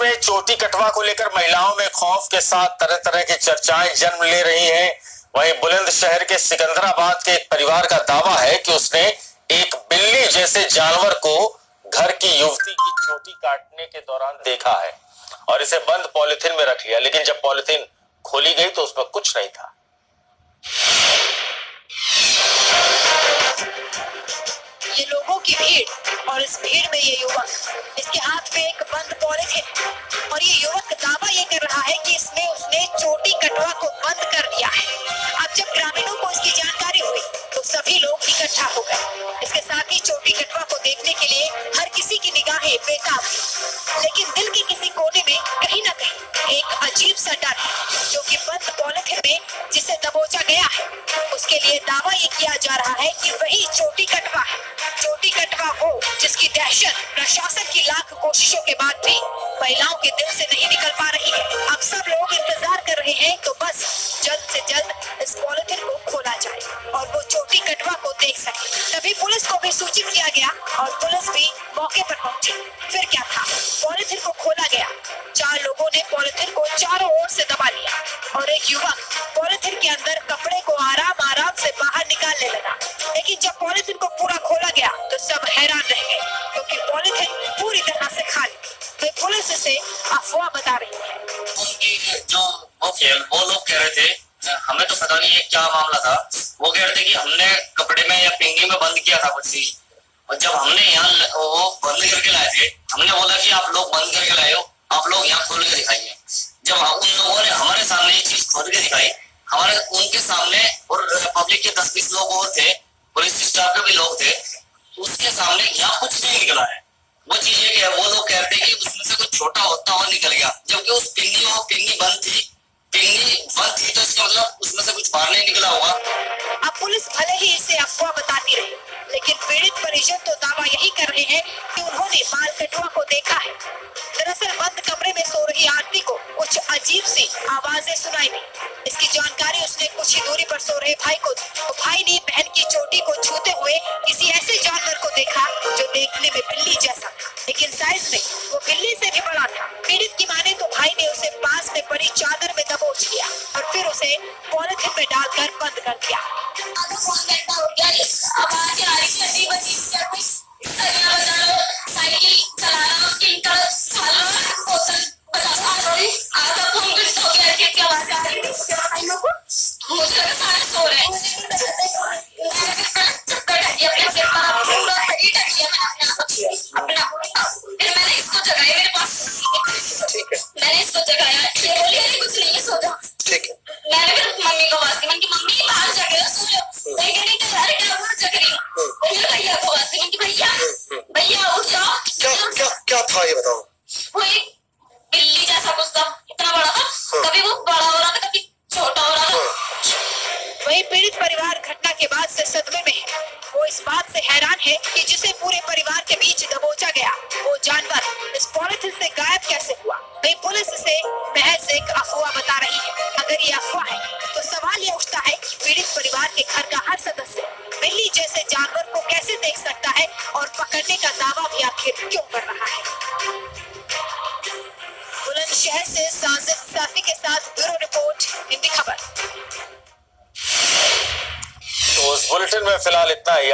में चोटी कटवा को लेकर महिलाओं में खौफ के साथ तरह तरह की चर्चाएं जन्म ले रही हैं। वहीं बुलंदशहर के सिकंदराबाद के एक परिवार का दावा है कि उसने एक बिल्ली जैसे जानवर को घर की युवती की चोटी काटने के दौरान देखा है और इसे बंद पॉलिथीन में रख लिया, लेकिन जब पॉलिथीन खोली गई तो उसमें कुछ नहीं था। ये लोगों की भीड़ और इस भीड़ में ये युवक, इसके हाथ में एक बंद पॉलिथीन और ये युवक दावा ये कर रहा है कि इसमें उसने चोटी कटवा को बंद कर दिया है। अब जब ग्रामीणों को इसकी जानकारी हुई तो सभी लोग इकट्ठा हो गए। इसके साथ ही चोटी कटवा को देखने के लिए हर किसी की निगाहें बेताब थी, लेकिन दिल के किसी कोने में कहीं ना कहीं एक अजीब सा डर है, जो कि बंद पॉलिथीन में जिसे दबोचा गया है उसके लिए दावा ये किया जा रहा है कि वही चोटी कटवा है। चोटी कटवा वो जिसकी दहशत प्रशासन की लाख कोशिशों के बाद भी महिलाओं के दिल से नहीं निकल पा रही है। अब सब लोग इंतजार कर रहे हैं तो बस जल्द से जल्द इस पॉलिथीन को खोला जाए और वो चोटी कटवा को देख सके। तभी पुलिस को भी सूचित किया गया और पुलिस भी मौके पर पहुंची। फिर क्या था, पॉलिथीन को खोला गया। 4 लोगों ने पॉलिथीन को चारों ओर से दबा लिया और एक युवक पॉलिथीन के अंदर कपड़े को आराम आराम से बाहर निकालने लगा। लेकिन जब पॉलिथीन को पूरा खोला गया तो सब हैरान रह गए, क्योंकि पॉलिथीन पूरी तरह से खाली। वे पुलिस इसे अफवाह बता रही है। उनकी जो वो लोग कह रहे थे, हमें तो पता नहीं है क्या मामला था। वो कह रहे थे कि हमने कपड़े में या पिंगी में बंद किया था कुछ चीज, और जब हमने यहाँ वो बंद करके लाए थे, हमने बोला कि आप लोग बंद करके लाए हो, आप लोग यहाँ खोल के दिखाइए। जब उन लोगों ने हमारे सामने ये चीज खोल के दिखाई, हमारे उनके सामने, और पब्लिक के 10-20 लोग और थे, पुलिस स्टाफ के भी लोग थे, उसके सामने यहाँ कुछ नहीं निकला है। वो चीज ये वो लोग कहते हैं कि उसमें से कुछ छोटा होता हुआ निकल गया, जबकि उस पिंगी बंद थी तो इसका मतलब उसमें से कुछ बाहर नहीं निकला होगा। अब पुलिस भले ही इसे अफवाह बताती रही, लेकिन पीड़ित परिजन तो दावा यही कर रहे हैं कि उन्होंने बाल कटवा को देखा है। दरअसल बंद कमरे में सो रही आरती को कुछ अजीब सी आवाजें सुनाई दी। इसकी जानकारी उसने कुछ ही दूरी पर सो रहे भाई को दी, तो भाई ने बहन की चोटी को छूते हुए किसी ऐसे जानवर को देखा जो देखने में बिल्ली जैसा था, लेकिन साइज में वो बिल्ली से भी बड़ा था। पीड़ित की माने तो भाई ने उसे पास में पड़ी चादर में दबोच लिया और फिर उसे पॉलिथीन में डालकर बंद कर दिया। मैंने इसको जगाया, ये बोली अरे कुछ नहीं है, सो जाओ। ठीक है। मैंने फिर मम्मी को आवाज दी, मैंने कहा मम्मी बाहर जग रहे हो, सो जाओ। मैं कह रही थी अरे क्या बाहर जग रही हूँ। फिर भैया को आवाज दी, मैंने कहा भैया उठ जाओ। क्या था ये बताओ। वो एक बिल्ली जैसा कुछ था, इतना बड़ा था, कभी वो बड़ा हो रहा था, कभी छोटा हो रहा था। वही पीड़ित परिवार घटना के बाद से सदमे में है। वो इस बात से हैरान है कि जिसे पूरे परिवार के बीच दबोचा गया, वो जानवर इस पॉलिथीन से गायब कैसे हुआ। वही पुलिस इसे महज एक अफवाह बता रही है। अगर ये अफवाह है तो सवाल ये उठता है कि पीड़ित परिवार के घर का हर सदस्य बिल्ली जैसे जानवर को कैसे देख सकता है और पकड़ने का दावा भी आखिर क्यों कर रहा है। बुलंदशहर से साजिद साफी के साथ ब्यूरो रिपोर्ट, हिंदी खबर। तो उस बुलेटिन में फिलहाल इतना ही।